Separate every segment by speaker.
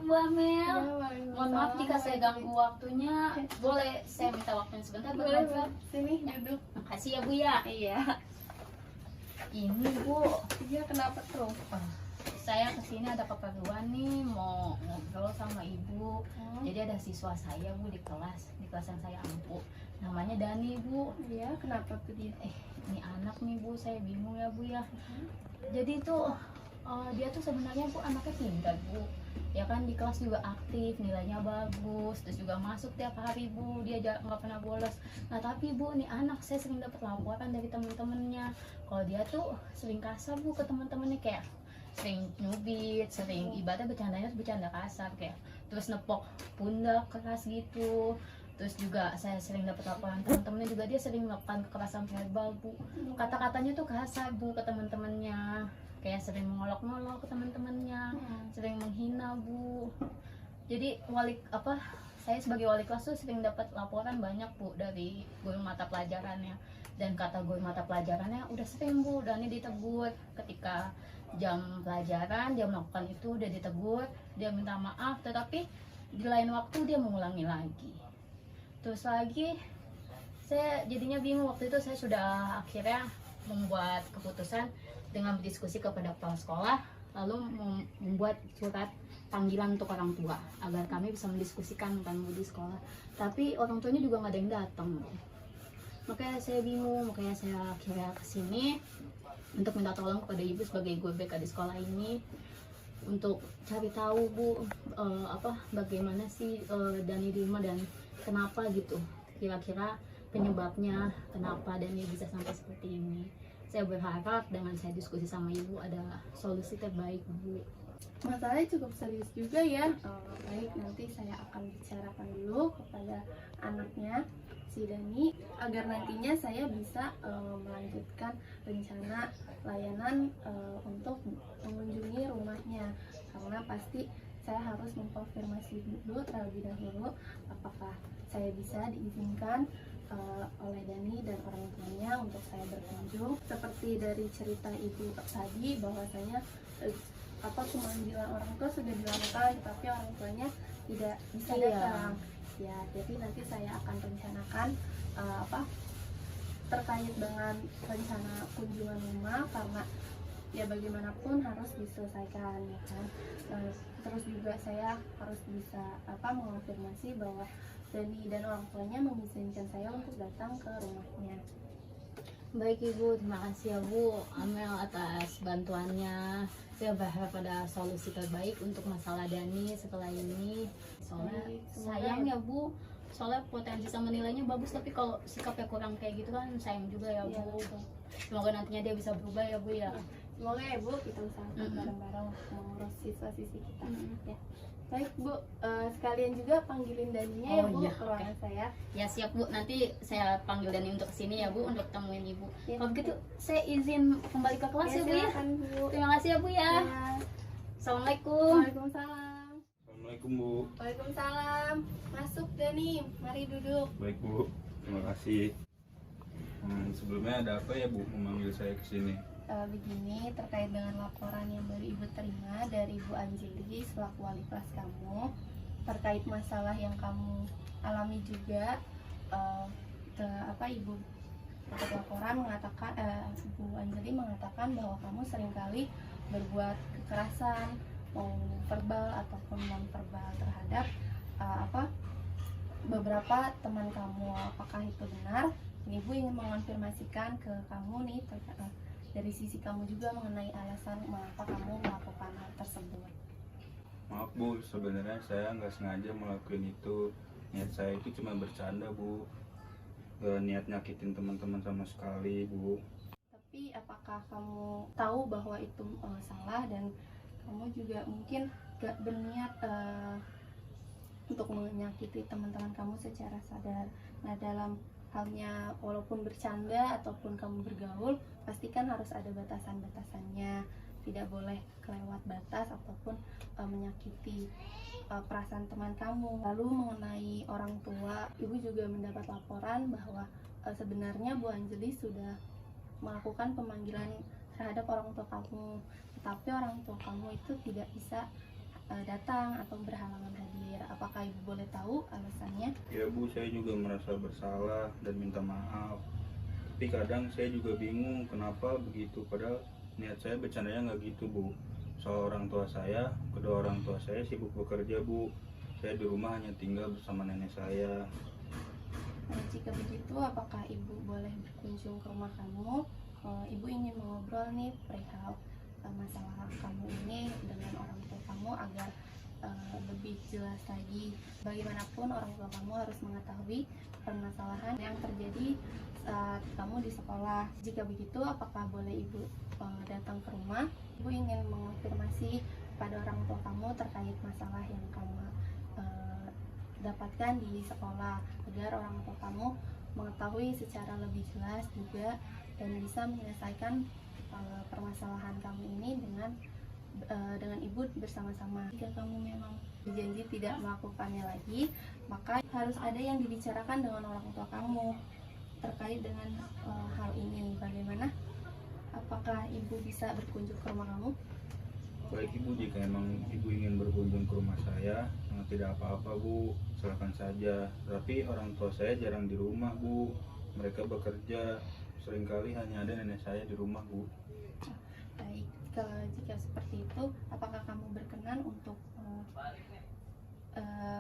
Speaker 1: Bu Amel.
Speaker 2: Ya,
Speaker 1: Mohon maaf jika saya ganggu waktunya. Boleh saya minta waktunya sebentar buat
Speaker 2: Boleh,
Speaker 1: ngobrol?
Speaker 2: sini duduk.
Speaker 1: Makasih ya Bu ya.
Speaker 2: Iya.
Speaker 1: Ini Bu,
Speaker 2: Iya, kenapa tuh?
Speaker 1: saya kesini ada keperluan nih, mau ngobrol sama Ibu. Jadi ada siswa saya Bu di kelas yang saya ampu. Namanya Dani Bu.
Speaker 2: Iya, kenapa tuh dia?
Speaker 1: Ini anak nih Bu, saya bingung ya Bu ya. Jadi tuh dia tuh sebenarnya Bu anaknya pintar Bu. Ya kan di kelas juga aktif, nilainya bagus, terus juga masuk tiap hari Bu, dia nggak pernah bolos. Nah tapi Bu, nih anak saya sering dapat laporan dari teman-temannya kalau dia tuh sering kasar Bu ke teman-temannya, kayak sering nyubit, sering ibadah bercandanya bercanda kasar, kayak terus nepok pundak keras gitu. Terus juga saya sering dapat laporan teman-temannya juga dia sering melakukan kekerasan verbal Bu. Kata-katanya tuh kasar Bu ke teman-temannya, kayak sering mengolok-ngolok ke teman-temannya, sering menghina Bu. Jadi saya sebagai wali kelas tuh sering dapat laporan banyak Bu dari guru mata pelajarannya. Dan kata guru mata pelajarannya udah sering Bu, Dani ditegur ketika jam pelajaran dia melakukan itu, udah ditegur, dia minta maaf, tetapi di lain waktu dia mengulangi lagi. Terus lagi saya jadinya bingung, waktu itu saya sudah akhirnya membuat keputusan dengan berdiskusi kepada kepala sekolah, lalu membuat surat panggilan untuk orang tua agar kami bisa mendiskusikan tentang di sekolah. Tapi orang tuanya juga nggak ada yang datang. Makanya saya bingung, makanya saya akhirnya kesini untuk minta tolong kepada Ibu sebagai guru BK di sekolah ini untuk cari tahu Bu bagaimana sih Dani di rumah dan kenapa gitu, kira-kira penyebabnya kenapa Dani bisa sampai seperti ini. Saya berharap dengan saya diskusi sama Ibu ada solusi terbaik Bu.
Speaker 2: Masalahnya cukup serius juga ya. Baik, nanti saya akan bicarakan dulu kepada anaknya si Dani agar nantinya saya bisa melanjutkan rencana layanan untuk mengunjungi rumahnya, karena pasti saya harus mengkonfirmasi dulu terlebih dahulu apakah saya bisa diizinkan oleh Dani dan orang tuanya untuk saya berkunjung. Seperti dari cerita ibu tadi bahwasanya pemanggilan orang tua sudah dilakukan tapi orang tuanya tidak bisa datang. Ya, jadi nanti saya akan rencanakan terkait dengan rencana kunjungan rumah, karena ya bagaimanapun harus diselesaikan ya kan. Terus juga saya harus bisa mengonfirmasi bahwa Dani dan orang tuanya mengizinkan saya untuk datang ke rumahnya.
Speaker 1: Baik Ibu, terima kasih ya Bu Amel atas bantuannya. Saya berharap ada solusi terbaik untuk masalah Dani setelah ini. Soalnya sayang ya Bu, soalnya potensi sama nilainya bagus, tapi kalau sikapnya kurang kayak gitu kan sayang juga ya Bu. Semoga nantinya dia bisa berubah ya Bu ya.
Speaker 2: Semoga ya Bu, kita usahakan bareng-bareng mengurus siswa-siswi kita ya. Baik Bu, sekalian juga panggilin Daninya ya Bu ke ruangan saya.
Speaker 1: Ya siap Bu, nanti saya panggil Dani untuk kesini ya Bu untuk temuin Ibu.
Speaker 2: Ya,
Speaker 1: kalau begitu saya izin kembali ke kelas ya Bu ya.
Speaker 2: Bu.
Speaker 1: Terima kasih ya Bu ya. Assalamualaikum.
Speaker 2: Waalaikumsalam.
Speaker 3: Assalamualaikum Bu.
Speaker 2: Waalaikumsalam. Masuk Dani, mari duduk.
Speaker 3: Baik Bu, terima kasih. Sebelumnya ada apa ya Bu memanggil saya ke sini?
Speaker 2: Begini, terkait dengan laporan yang baru Ibu terima dari Bu Anjeli selaku wali kelas kamu terkait masalah yang kamu alami juga. Ibu dapat laporan mengatakan Bu Anjeli mengatakan bahwa kamu seringkali berbuat kekerasan mau verbal ataupun non verbal terhadap beberapa teman kamu. Apakah itu benar? Ibu ingin mengonfirmasikan ke kamu nih dari sisi kamu juga mengenai alasan mengapa kamu melakukan hal tersebut.
Speaker 3: Maaf Bu, sebenarnya saya nggak sengaja melakukan itu. Niat saya itu cuma bercanda Bu, gak niat nyakitin teman-teman sama sekali Bu.
Speaker 2: Tapi apakah kamu tahu bahwa itu salah dan kamu juga mungkin gak berniat untuk menyakiti teman-teman kamu secara sadar? Nah, dalam halnya walaupun bercanda ataupun kamu bergaul, pastikan harus ada batasan-batasannya, tidak boleh kelewat batas ataupun menyakiti perasaan teman kamu. Lalu mengenai orang tua, Ibu juga mendapat laporan bahwa sebenarnya Bu Anjeli sudah melakukan pemanggilan terhadap orang tua kamu, tetapi orang tua kamu itu tidak bisa datang atau berhalangan hadir. Apakah Ibu boleh tahu alasannya?
Speaker 3: Ya Bu, saya juga merasa bersalah dan minta maaf. Tapi kadang saya juga bingung kenapa begitu, padahal niat saya bercandanya nggak gitu Bu. Soal orang tua saya, kedua orang tua saya sibuk bekerja Bu. Saya di rumah hanya tinggal bersama nenek saya.
Speaker 2: Jika begitu, apakah Ibu boleh berkunjung ke rumah kamu? Ibu ingin mengobrol nih perihal masalah kamu ini dengan orang tua kamu agar lebih jelas lagi. Bagaimanapun orang tua kamu harus mengetahui permasalahan yang terjadi saat kamu di sekolah. Jika begitu, apakah boleh Ibu datang ke rumah? Ibu ingin mengonfirmasi pada orang tua kamu terkait masalah yang kamu dapatkan di sekolah, agar orang tua kamu mengetahui secara lebih jelas juga dan bisa menyelesaikan permasalahan kamu ini dengan Ibu bersama-sama. Jika kamu memang berjanji tidak melakukannya lagi, maka harus ada yang dibicarakan dengan orang tua kamu terkait dengan hal ini. Bagaimana? Apakah Ibu bisa berkunjung ke rumah kamu?
Speaker 3: Baik Ibu, jika emang Ibu ingin berkunjung ke rumah saya, tidak apa-apa Bu, silakan saja. Tapi orang tua saya jarang di rumah Bu, mereka bekerja, seringkali hanya ada nenek saya di rumah Bu.
Speaker 2: Baik, jika seperti itu, apakah kamu berkenan untuk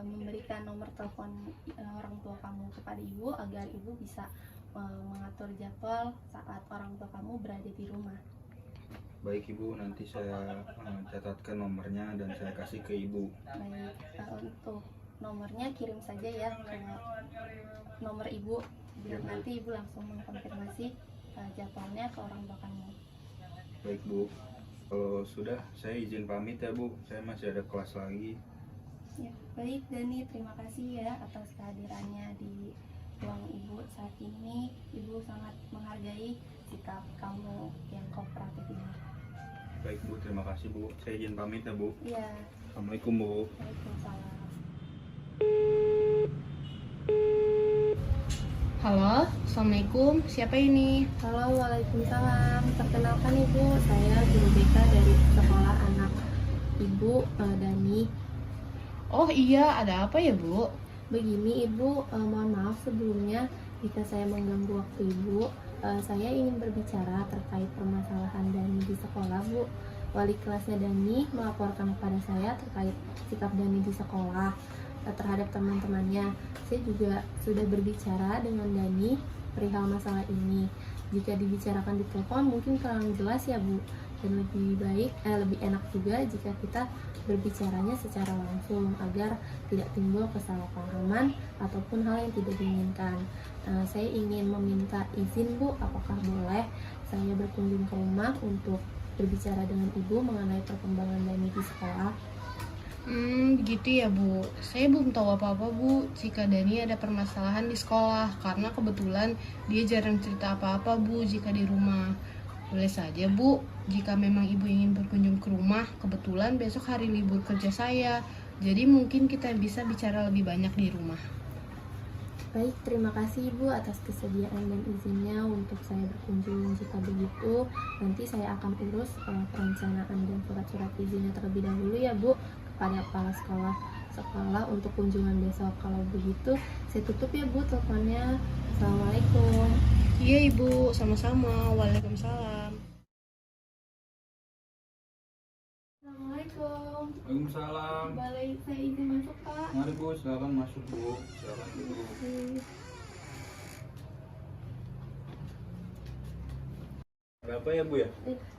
Speaker 2: memberikan nomor telepon orang tua kamu kepada Ibu agar Ibu bisa mengatur jadwal saat orang tua kamu berada di rumah?
Speaker 3: Baik Ibu, nanti saya catatkan nomornya dan saya kasih ke Ibu.
Speaker 2: Baik, untuk nomornya kirim saja ya ke nomor Ibu, biar nanti Ibu langsung mengkonfirmasi jadwalnya ke orang tua kamu.
Speaker 3: Baik Bu, kalau sudah saya izin pamit ya Bu, saya masih ada kelas lagi.
Speaker 2: Ya, baik Dani, terima kasih ya atas kehadirannya di ruang Ibu saat ini. Ibu sangat menghargai sikap kamu yang kooperatif ini.
Speaker 3: Baik Bu, terima kasih Bu, saya izin pamit ya Bu.
Speaker 2: Iya,
Speaker 3: Assalamualaikum Bu.
Speaker 2: waalaikumsalam.
Speaker 4: Halo, Assalamualaikum. Siapa ini?
Speaker 2: Halo, waalaikumsalam. Perkenalkan Ibu, saya guru BK dari sekolah anak Ibu, Dani.
Speaker 4: Oh iya, ada apa ya Bu?
Speaker 2: Begini Ibu, mohon maaf sebelumnya jika saya mengganggu waktu Ibu. Saya ingin berbicara terkait permasalahan Dani di sekolah Bu. Wali kelasnya Dani melaporkan kepada saya terkait sikap Dani di sekolah terhadap teman-temannya. Saya juga sudah berbicara dengan Dani perihal masalah ini. Jika dibicarakan di telepon mungkin kurang jelas ya Bu, dan lebih enak juga jika kita berbicaranya secara langsung agar tidak timbul kesalahpahaman ataupun hal yang tidak diinginkan. Saya ingin meminta izin Bu, apakah boleh saya berkunjung ke rumah untuk berbicara dengan Ibu mengenai perkembangan Dani di sekolah?
Speaker 4: Begitu ya Bu. Saya belum tahu apa-apa Bu jika Dani ada permasalahan di sekolah, karena kebetulan dia jarang cerita apa-apa Bu jika di rumah. Boleh saja Bu, jika memang Ibu ingin berkunjung ke rumah, kebetulan besok hari libur kerja saya, jadi mungkin kita bisa bicara lebih banyak di rumah.
Speaker 2: Baik, terima kasih Ibu atas kesediaan dan izinnya untuk saya berkunjung. Jika begitu, nanti saya akan urus perencanaan dan surat-surat izinnya terlebih dahulu ya Bu kepada kepala sekolah untuk kunjungan besok. Kalau begitu, saya tutup ya Bu teleponnya. Assalamualaikum.
Speaker 4: Iya Ibu, sama-sama. Waalaikumsalam.
Speaker 2: Assalamualaikum.
Speaker 3: Waalaikumsalam.
Speaker 2: Boleh saya izin masuk Pak?
Speaker 3: Mari Bu, silakan masuk Bu. Silakan dulu. Ada apa ya Bu ya?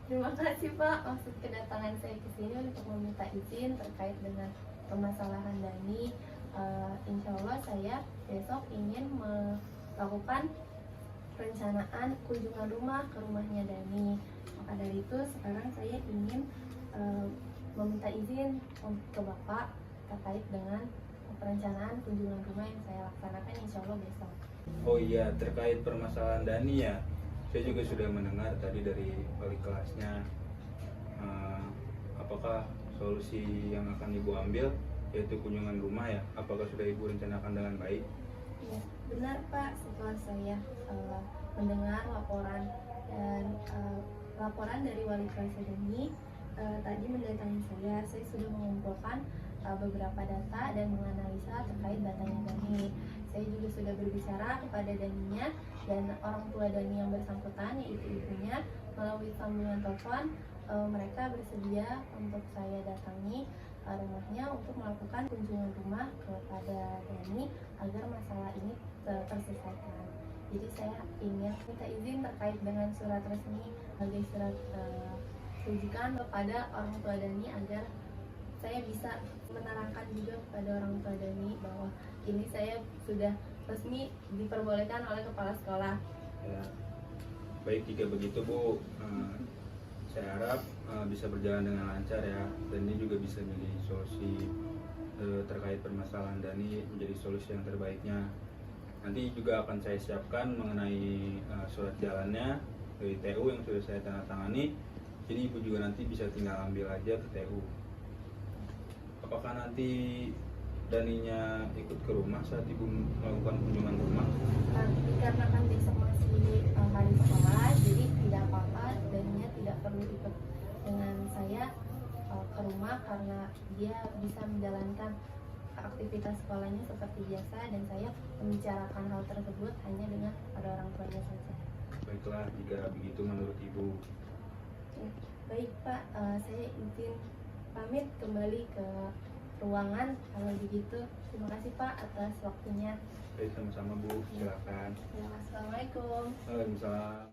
Speaker 2: Terima kasih Pak, maksud kedatangan saya ke sini untuk meminta izin terkait dengan permasalahan Dani. Insya Allah saya besok ingin melakukan perencanaan kunjungan rumah ke rumahnya Dani. Maka dari itu sekarang saya ingin meminta izin ke Bapak terkait dengan perencanaan kunjungan rumah yang saya laksanakan insya Allah besok.
Speaker 3: Oh iya, terkait permasalahan Dani ya, saya juga sudah mendengar tadi dari wali kelasnya. Apakah solusi yang akan Ibu ambil yaitu kunjungan rumah ya? Apakah sudah Ibu rencanakan dengan baik?
Speaker 2: Ya, benar Pak, setelah saya mendengar laporan dari wali kelas Dani, tadi mendatangi saya sudah mengumpulkan beberapa data dan menganalisa terkait datanya Dani. Saya juga sudah berbicara kepada Daninya dan orang tua Dani yang bersangkutan, yaitu ibunya, melalui sambungan telepon. Mereka bersedia untuk saya datangi rumahnya untuk melakukan kunjungan rumah kepada Dani agar masalah ini terselesaikan. Jadi saya ingin minta izin terkait dengan surat resmi sebagai surat rujukan kepada orang tua Dani agar saya bisa menerangkan juga kepada orang tua Dani bahwa ini saya sudah resmi diperbolehkan oleh kepala sekolah.
Speaker 3: Ya. Baik, jika begitu Bu, saya harap bisa berjalan dengan lancar ya, dan ini juga bisa menjadi solusi terkait permasalahan Dani menjadi solusi yang terbaiknya. Nanti juga akan saya siapkan mengenai surat jalannya dari TU yang sudah saya tanda tangani. Jadi Ibu juga nanti bisa tinggal ambil aja ke TU. Apakah nanti Daninya ikut ke rumah saat Ibu melakukan kunjungan rumah?
Speaker 2: Karena kan besok masih hari sekolah, jadi tidak apa-apa, Daninya tidak perlu ikut dengan saya ke rumah karena dia bisa menjalankan aktivitas sekolahnya seperti biasa dan saya membicarakan hal tersebut hanya dengan pada orang tuanya saja.
Speaker 3: Baiklah, jika begitu menurut Ibu.
Speaker 2: Baik Pak, saya izin pamit kembali ke ruangan kalau begitu. Terima kasih Pak atas waktunya.
Speaker 3: Baik, sama-sama Bu, silakan.
Speaker 2: Ya, Assalamualaikum.
Speaker 3: Waalaikumsalam.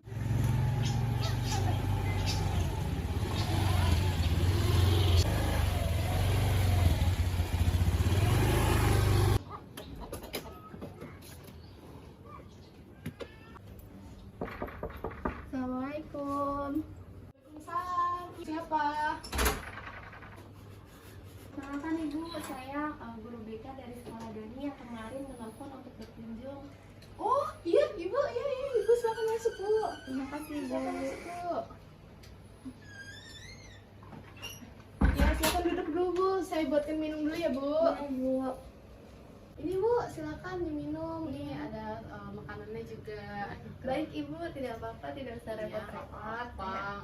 Speaker 2: Assalamualaikum.
Speaker 4: Waalaikumsalam. Siapa?
Speaker 2: Kenalkan Ibu, saya guru BK dari sekolah Dani yang kemarin menelpon untuk berkunjung.
Speaker 4: Oh iya ibu, ibu silakan masuk Bu.
Speaker 2: Terima kasih Bu.
Speaker 4: Silakan masuk Bu. Ya silakan duduk dulu Bu, saya buatkan minum dulu ya Bu.
Speaker 2: Ya, Bu.
Speaker 4: Ini Bu, silakan diminum. Nih ada makanannya juga.
Speaker 2: Baik Ibu, tidak apa-apa, tidak usah repot-repot.
Speaker 4: Apa?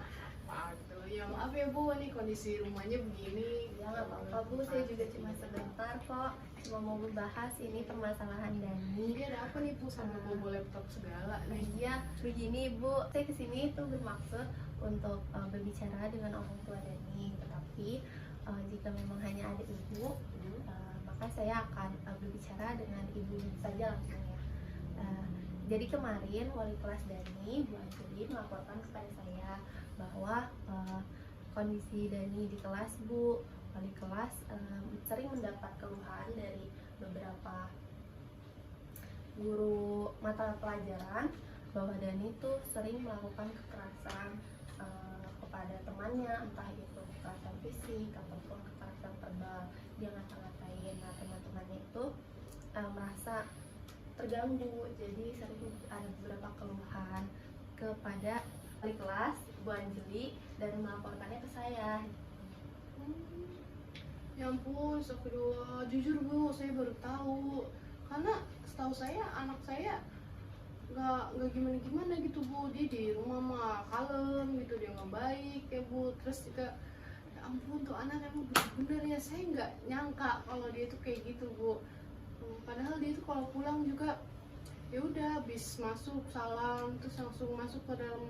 Speaker 4: Aduh, ya maaf ya Bu, nih kondisi rumahnya begini.
Speaker 2: Ya nggak apa-apa Bu, saya juga cuma sebentar kok. Cuma mau membahas ini permasalahan Dani.
Speaker 4: Ini ada apa nih Bu, sampai bawa laptop segala
Speaker 2: Nah,
Speaker 4: nih?
Speaker 2: iya, begini Bu, saya kesini tuh bermaksud untuk berbicara dengan orang tua Dani. Tetapi jika memang hanya ada Ibu, maka saya akan berbicara dengan Ibu saja langsung ya. Jadi kemarin wali kelas Dani, Bu Anjeli, melaporkan kepada saya bahwa kondisi Dani di kelas Bu, wali kelas sering mendapat keluhan dari beberapa guru mata pelajaran bahwa Dani tuh sering melakukan kekerasan kepada temannya, entah itu kekerasan fisik ataupun kekerasan verbal. Dia ngata-ngatain, nah teman-temannya itu merasa terganggu, jadi sering ada beberapa keluhan kepada wali kelas Bu Anjeli dan melaporkannya ke saya.
Speaker 4: Ya ampun, astagfirullah. Jujur Bu, saya baru tahu. Karena setahu saya anak saya nggak gimana gitu Bu. Dia di rumah mah kalem gitu, dia nggak baik ya Bu. Terus juga ya ampun tuh anak emang bener-bener ya, saya nggak nyangka kalau dia tuh kayak gitu Bu. Padahal dia tuh kalau pulang juga ya udah habis masuk salam terus langsung masuk ke dalam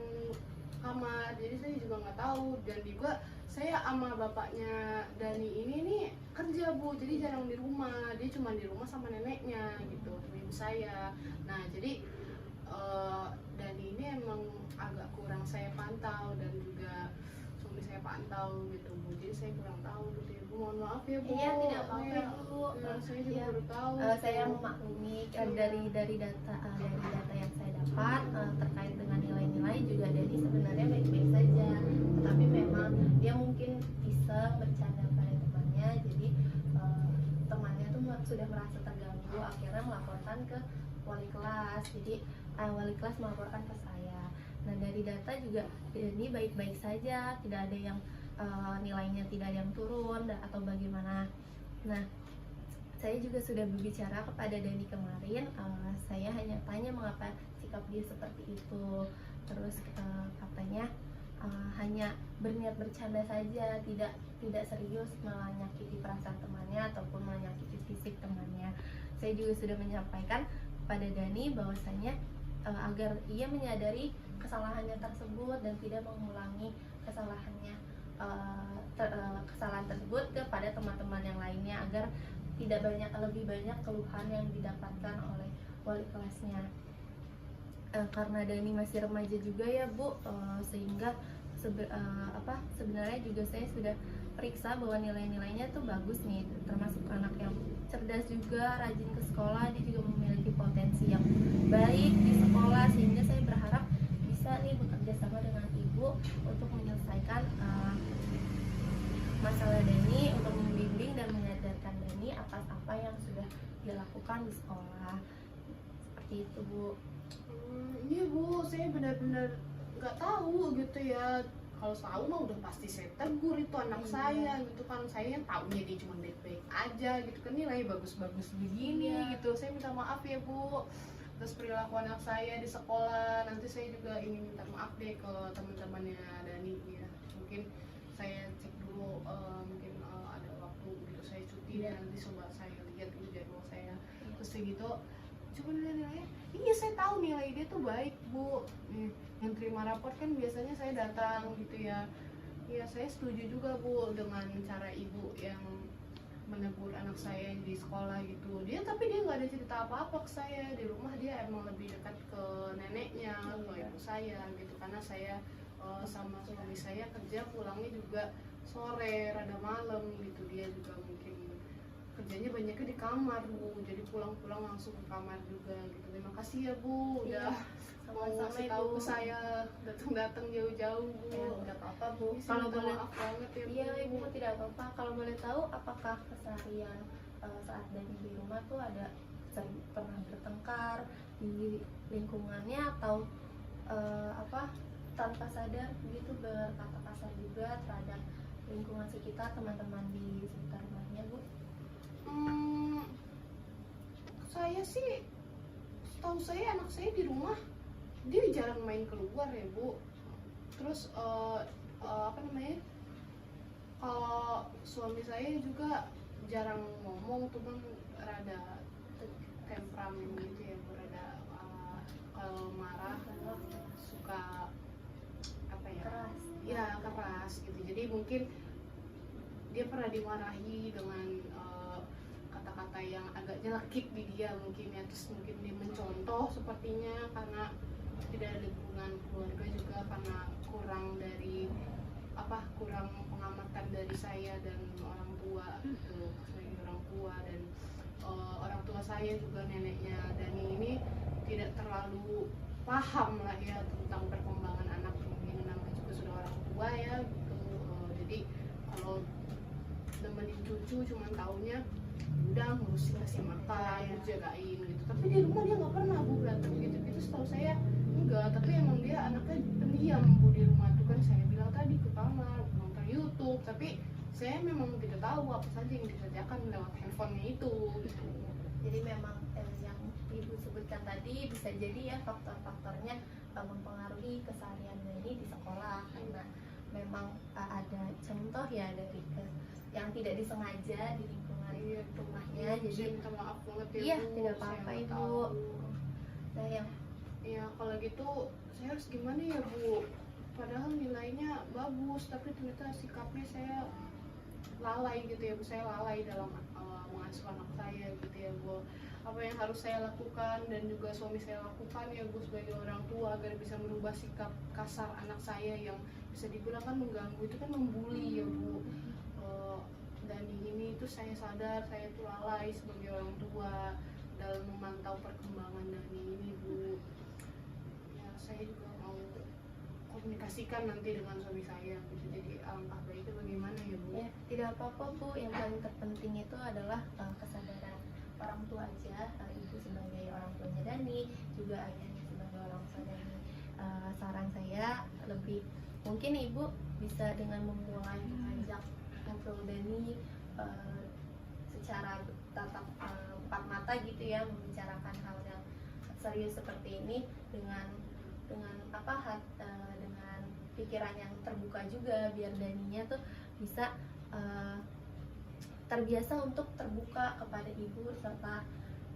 Speaker 4: kamar. Jadi saya juga nggak tahu, dan juga saya sama bapaknya Dani ini nih kerja Bu, jadi jarang di rumah. Dia cuma di rumah sama neneknya gitu, sama ibu saya. Nah jadi Dani ini emang agak kurang saya pantau dan juga suami saya pantau gitu Bu. Jadi saya kurang tahu gitu ya Bu. Mohon maaf ya Bu.
Speaker 2: Iya, tidak apa-apa
Speaker 4: Ya,
Speaker 2: Bu.
Speaker 4: ya, saya juga
Speaker 2: Iya.
Speaker 4: baru tahu.
Speaker 2: Saya memaklumi dari data yang saya dapat terkait dengan nilai-nilai juga Dani sebenarnya baik-baik saja, tetapi memang dia mungkin iseng bercanda pada temannya, jadi temannya tuh sudah merasa terganggu, akhirnya melaporkan ke wali kelas. Jadi wali kelas melaporkan ke saya. Nah dari data juga Dani baik-baik saja, tidak ada yang nilainya tidak ada yang turun atau bagaimana. Nah saya juga sudah berbicara kepada Dani kemarin, saya hanya tanya mengapa sikap dia seperti itu. Terus katanya hanya berniat bercanda saja, tidak serius menyakiti perasaan temannya ataupun menyakiti fisik temannya. Saya juga sudah menyampaikan pada Dani bahwasanya agar ia menyadari kesalahannya tersebut dan tidak mengulangi kesalahan tersebut kepada teman-teman yang lainnya, agar tidak lebih banyak keluhan yang didapatkan oleh wali kelasnya. Karena Dani masih remaja juga ya Bu, sehingga sebenarnya juga saya sudah periksa bahwa nilai-nilainya tuh bagus nih, termasuk anak yang cerdas juga, rajin ke sekolah, dia juga memiliki potensi yang baik di sekolah, sehingga saya berharap bisa nih bekerja sama dengan ibu untuk menyelesaikan masalah Dani, untuk membimbing dan menyadarkan Dani atas apa yang sudah dilakukan di sekolah. Seperti itu Bu.
Speaker 4: Iya Bu, saya benar-benar nggak tahu gitu ya. Kalau tahu mah udah pasti saya tegur itu anak saya gitu kan. Saya yang taunya dia cuma baik-baik aja gitu kan, nilai bagus-bagus begini gitu. Saya minta maaf ya Bu atas perilaku anak saya di sekolah. Nanti saya juga ingin minta maaf deh ke teman-temannya Dani ya. Mungkin saya cek dulu, mungkin ada waktu gitu saya cuti dan nanti coba saya lihat dulu jadwal saya. Terus kayak gitu, coba nilai-nilainya. Iya saya tahu nilai dia tuh baik Bu. Yang terima raport kan biasanya saya datang gitu ya. Ya saya setuju juga Bu dengan cara ibu yang menegur anak saya yang di sekolah gitu. Tapi dia nggak ada cerita apa-apa ke saya. Di rumah dia emang lebih dekat ke neneknya, ke ibu saya gitu. Karena saya sama suami saya kerja pulangnya juga sore, rada malam gitu. Dia juga mungkin kerjanya banyaknya di kamar Bu, jadi pulang-pulang langsung ke kamar juga gitu. Terima kasih ya Bu udah mau ngasih tahu ke saya, datang-datang jauh-jauh Bu.
Speaker 2: Ya, tidak apa-apa Bu.
Speaker 4: Kalau boleh maaf banget ya Bu.
Speaker 2: Iya Ibu, tidak apa-apa. Kalau boleh tahu, apakah keseharian saat Dani di rumah tuh ada pernah bertengkar di lingkungannya atau tanpa sadar begitu berkata kasar juga terhadap lingkungan sekitar, teman-teman di sekitar rumahnya Bu?
Speaker 4: Saya sih, setahu saya anak saya di rumah dia jarang main keluar ya Bu. Terus kalau suami saya juga jarang ngomong, tuh kan rada temperamen gitu ya, rada kalau marah suka
Speaker 2: Keras.
Speaker 4: ya keras gitu. Jadi mungkin dia pernah dimarahi dengan kata-kata yang agak nyelekit di dia mungkin ya. Terus mungkin dia mencontoh sepertinya karena tidak ada lingkungan keluarga juga, karena kurang pengamatan dari saya dan orang tua gitu, sebagai orang tua. Dan orang tua saya juga neneknya Dani ini tidak terlalu paham lah ya tentang perkembangan anak, mungkin namanya juga sudah orang tua ya gitu. Jadi kalau nemenin cucu cuman taunya udah ngurusin kasih makan, jagain gitu. Tapi di rumah dia nggak pernah Bu berantem gitu. Setahu saya enggak, tapi emang dia anaknya pendiam Bu di rumah tuh kan. Saya bilang tadi ke kamar nonton YouTube, tapi saya memang tidak tahu apa saja yang dikerjakan lewat handphonenya itu gitu.
Speaker 2: Jadi memang yang Ibu sebutkan tadi bisa jadi ya faktor-faktornya mempengaruhi keseharian Dani di sekolah, karena memang ada contoh ya dari yang tidak disengaja di lingkungan rumahnya. Jadi
Speaker 4: minta maaf banget ya
Speaker 2: iya,
Speaker 4: Bu,
Speaker 2: tidak apa-apa
Speaker 4: saya nggak
Speaker 2: Ibu.
Speaker 4: tahu.
Speaker 2: Nah yang
Speaker 4: Ya kalau gitu saya harus gimana ya Bu? Padahal nilainya bagus, tapi ternyata sikapnya saya lalai gitu ya Bu. Saya lalai dalam mengasuh anak saya gitu ya Bu. Apa yang harus saya lakukan dan juga suami saya lakukan ya Bu sebagai orang tua agar bisa merubah sikap kasar anak saya yang bisa dibilang kan mengganggu, itu kan membuli ya Bu. Dan ini tuh saya sadar saya tuh lalai sebagai orang tua dalam memantau perkembangan Dani ini Bu. Ya saya juga mau komunikasikan nanti dengan suami saya gitu. Jadi alangkah baiknya bagaimana ya Bu?
Speaker 2: ya tidak apa-apa Bu, yang paling terpenting itu adalah kesadaran orang tua aja. Ibu sebagai orang tuanya Dani, juga ayahnya sebagai orang tua Dani. Saran saya lebih mungkin Ibu bisa dengan memulai mengajak ngobrol Dani secara tatap empat mata gitu ya, membicarakan hal yang serius seperti ini dengan dengan pikiran yang terbuka juga, biar Daninya tuh bisa terbiasa untuk terbuka kepada ibu serta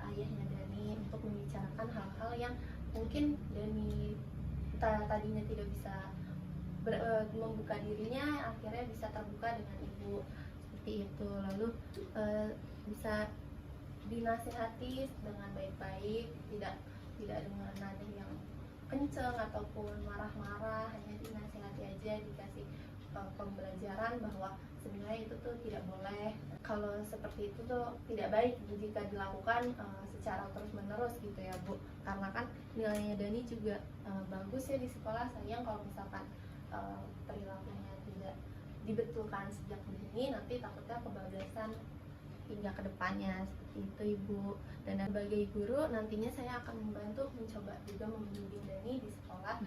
Speaker 2: ayahnya Dani untuk membicarakan hal-hal yang mungkin Dani tadinya tidak bisa membuka dirinya, akhirnya bisa terbuka dengan ibu seperti itu. Lalu bisa dinasihati dengan baik-baik, tidak dengan nada yang kenceng ataupun marah-marah, hanya dinasihati aja, dikasih pembelajaran bahwa sebenarnya itu tuh tidak boleh. Kalau seperti itu tuh tidak baik jika dilakukan secara terus-menerus gitu ya Bu, karena kan nilainya Dani juga bagus ya di sekolah. Sayang kalau misalkan perilakunya tidak dibetulkan sejak dini, nanti takutnya kebablasan hingga kedepannya seperti itu Ibu. Dan sebagai guru nantinya saya akan membantu mencoba juga membimbing Dani di sekolah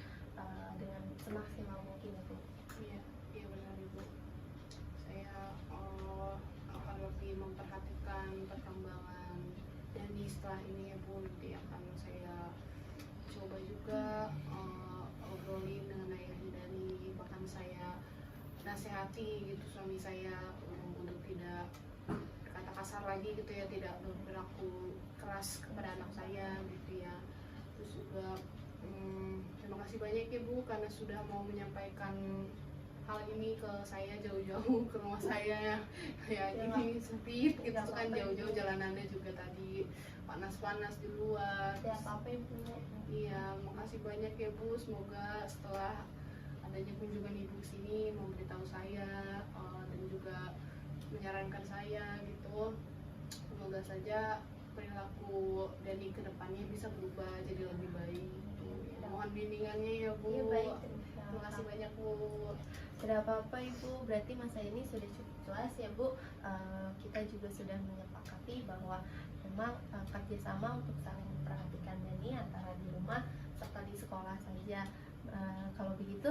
Speaker 2: dengan semaksimal mungkin ya Bu.
Speaker 4: Iya benar Ibu. Saya akan lebih memperhatikan perkembangan Dani setelah ini ya Bu. Nanti akan saya coba juga obrolin dengan ayah Dani, bahkan saya nasihati gitu suami saya untuk tidak berkata kasar lagi gitu ya, tidak berperilaku keras kepada anak saya gitu ya. Terus juga terima kasih banyak ya Bu karena sudah mau menyampaikan hal ini ke saya jauh-jauh ke rumah saya ya. Ini sempit gitu kan, jauh-jauh jalanannya juga tadi panas-panas di luar.
Speaker 2: Ya apa Ibu.
Speaker 4: Iya, makasih banyak ya Bu. Semoga setelah adanya kunjungan Ibu sini memberitahu saya dan juga menyarankan saya gitu, semoga saja perilaku Dani kedepannya bisa berubah jadi lebih baik gitu. Mohon bimbingannya ya Bu.
Speaker 2: Iya baik,
Speaker 4: Terima kasih banyak Bu.
Speaker 2: tidak apa-apa Ibu, berarti masa ini sudah cukup jelas ya Bu. Kita juga sudah menyepakati bahwa memang kerjasama untuk saling memperhatikan Dani antara di rumah serta di sekolah saja. Kalau begitu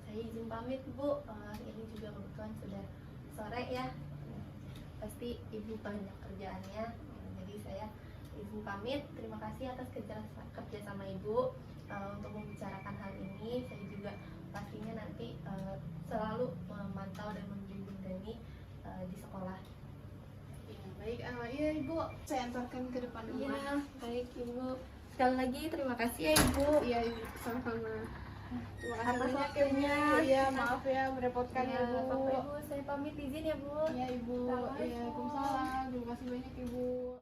Speaker 2: saya izin pamit Bu. Ini juga kebetulan sudah sore ya, pasti Ibu banyak kerjaannya, jadi saya izin pamit. Terima kasih atas kerjasama Ibu untuk membicarakan hal ini. Saya juga pastinya nanti selalu memantau dan membimbing Dani di sekolah.
Speaker 4: Ya, baik, iya Ibu, saya antarkan ke depan rumah.
Speaker 2: Iya, baik Ibu. Sekali lagi terima kasih ya Ibu.
Speaker 4: Iya, sama-sama. Terima kasih
Speaker 2: Atas
Speaker 4: banyak ya Bu.
Speaker 2: waktunya.
Speaker 4: Iya, maaf ya merepotkan ya Bu.
Speaker 2: Bapak Ibu, saya pamit izin ya Bu.
Speaker 4: Iya Ibu.
Speaker 2: Assalamualaikum.
Speaker 4: Iya, Waalaikumsalam. Terima kasih banyak Ibu.